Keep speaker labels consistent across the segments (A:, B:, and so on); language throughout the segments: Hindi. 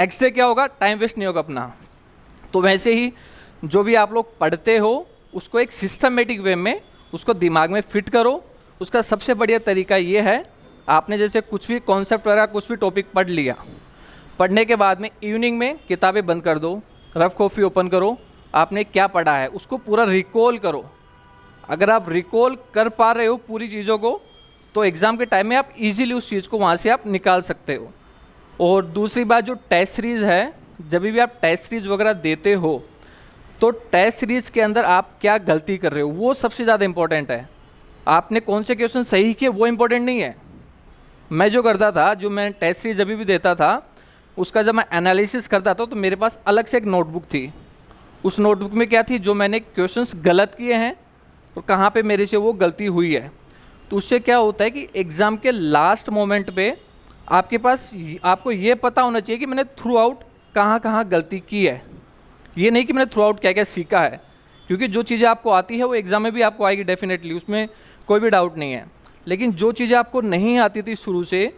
A: नेक्स्ट डे क्या होगा, टाइम वेस्ट नहीं होगा अपना। तो वैसे ही जो भी आप लोग पढ़ते हो उसको एक सिस्टमेटिक वे में उसको दिमाग में फिट करो। उसका सबसे बढ़िया तरीका ये है, आपने जैसे कुछ भी कॉन्सेप्ट वगैरह कुछ भी टॉपिक पढ़ लिया, पढ़ने के बाद में इवनिंग में किताबें बंद कर दो, रफ कॉफ़ी ओपन करो, आपने क्या पढ़ा है उसको पूरा रिकॉल करो। अगर आप रिकॉल कर पा रहे हो पूरी चीज़ों को, तो एग्ज़ाम के टाइम में आप इजीली उस चीज़ को वहाँ से आप निकाल सकते हो। और दूसरी बात, जो टेस्ट सीरीज़ है, जब भी आप टेस्ट सीरीज़ वगैरह देते हो तो टेस्ट सीरीज़ के अंदर आप क्या गलती कर रहे हो वो सबसे ज़्यादा इंपॉर्टेंट है। आपने कौन से क्वेश्चन सही किए वो इंपॉर्टेंट नहीं है। मैं जो करता था, जो मैं टेस्ट सीरीज जब भी देता था, उसका जब मैं एनालिसिस करता था तो मेरे पास अलग से एक नोटबुक थी। उस नोटबुक में क्या थी, जो मैंने क्वेश्चंस गलत किए हैं और कहाँ पे मेरे से वो गलती हुई है। तो उससे क्या होता है कि एग्ज़ाम के लास्ट मोमेंट पे आपके पास आपको ये पता होना चाहिए कि मैंने थ्रू आउट कहाँ कहाँ गलती की है। ये नहीं कि मैंने थ्रू आउट क्या क्या सीखा है, क्योंकि जो चीज़ें आपको आती है वो एग्ज़ाम में भी आपको आएगी डेफिनेटली, उसमें कोई भी डाउट नहीं है। लेकिन जो चीज़ें आपको नहीं आती थी शुरू से,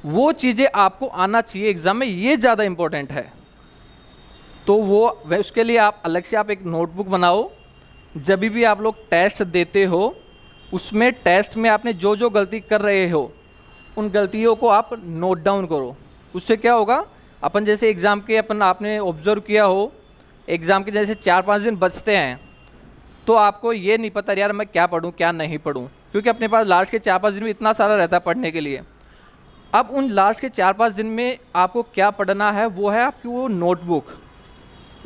A: वो चीज़ें आपको आना चाहिए एग्ज़ाम में, ये ज़्यादा इंपॉर्टेंट है। तो वो उसके लिए आप अलग से आप एक नोटबुक बनाओ। जब भी आप लोग टेस्ट देते हो, उसमें टेस्ट में आपने जो जो गलती कर रहे हो उन गलतियों को आप नोट डाउन करो। उससे क्या होगा, अपन जैसे एग्ज़ाम के आपने ऑब्जर्व किया हो, एग्ज़ाम के जैसे 4-5 दिन बचते हैं तो आपको ये नहीं पता यार मैं क्या पढूं क्या नहीं पढूं, क्योंकि अपने पास लास्ट के 4-5 दिन में इतना सारा रहता है पढ़ने के लिए। अब उन लास्ट के 4-5 दिन में आपको क्या पढ़ना है, वो है आपकी वो नोटबुक।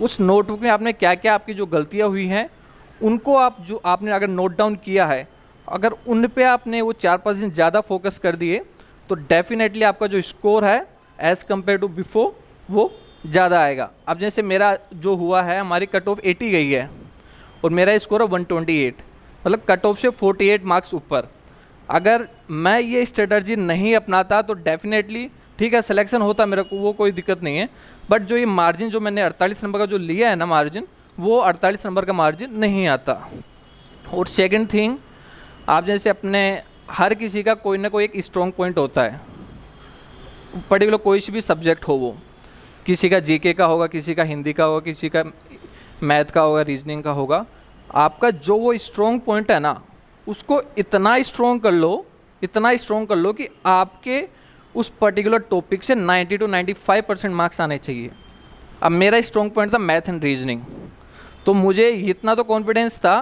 A: उस नोटबुक में आपने क्या क्या आपकी जो गलतियाँ हुई हैं उनको आप जो आपने अगर नोट डाउन किया है, अगर उन पे आपने वो 4-5 दिन ज़्यादा फोकस कर दिए तो डेफिनेटली आपका जो स्कोर है एज़ कम्पेयर टू बिफोर वो ज़्यादा आएगा। अब जैसे मेरा जो हुआ है, हमारी कट ऑफ 80 गई है और मेरा स्कोर है 128, मतलब कट ऑफ से 48 मार्क्स ऊपर। अगर मैं ये स्ट्रेटजी नहीं अपनाता तो डेफिनेटली ठीक है सिलेक्शन होता मेरे को, वो कोई दिक्कत नहीं है। बट जो ये मार्जिन जो मैंने 48 नंबर का जो लिया है ना मार्जिन, वो 48 नंबर का मार्जिन नहीं आता। और सेकंड थिंग, आप जैसे अपने हर किसी का कोई ना कोई एक स्ट्रॉन्ग पॉइंट होता है, पर्टिकुलर कोई सी भी सब्जेक्ट हो, वो किसी का जीके का होगा, किसी का हिंदी का होगा, किसी का मैथ का होगा, रीजनिंग का होगा। आपका जो वो स्ट्रॉन्ग पॉइंट है ना, उसको इतना स्ट्रॉन्ग कर लो, इतना स्ट्रॉन्ग कर लो कि आपके उस पर्टिकुलर टॉपिक से 90 to 95% मार्क्स आने चाहिए। अब मेरा स्ट्रॉन्ग पॉइंट था मैथ एंड रीजनिंग, तो मुझे इतना तो कॉन्फिडेंस था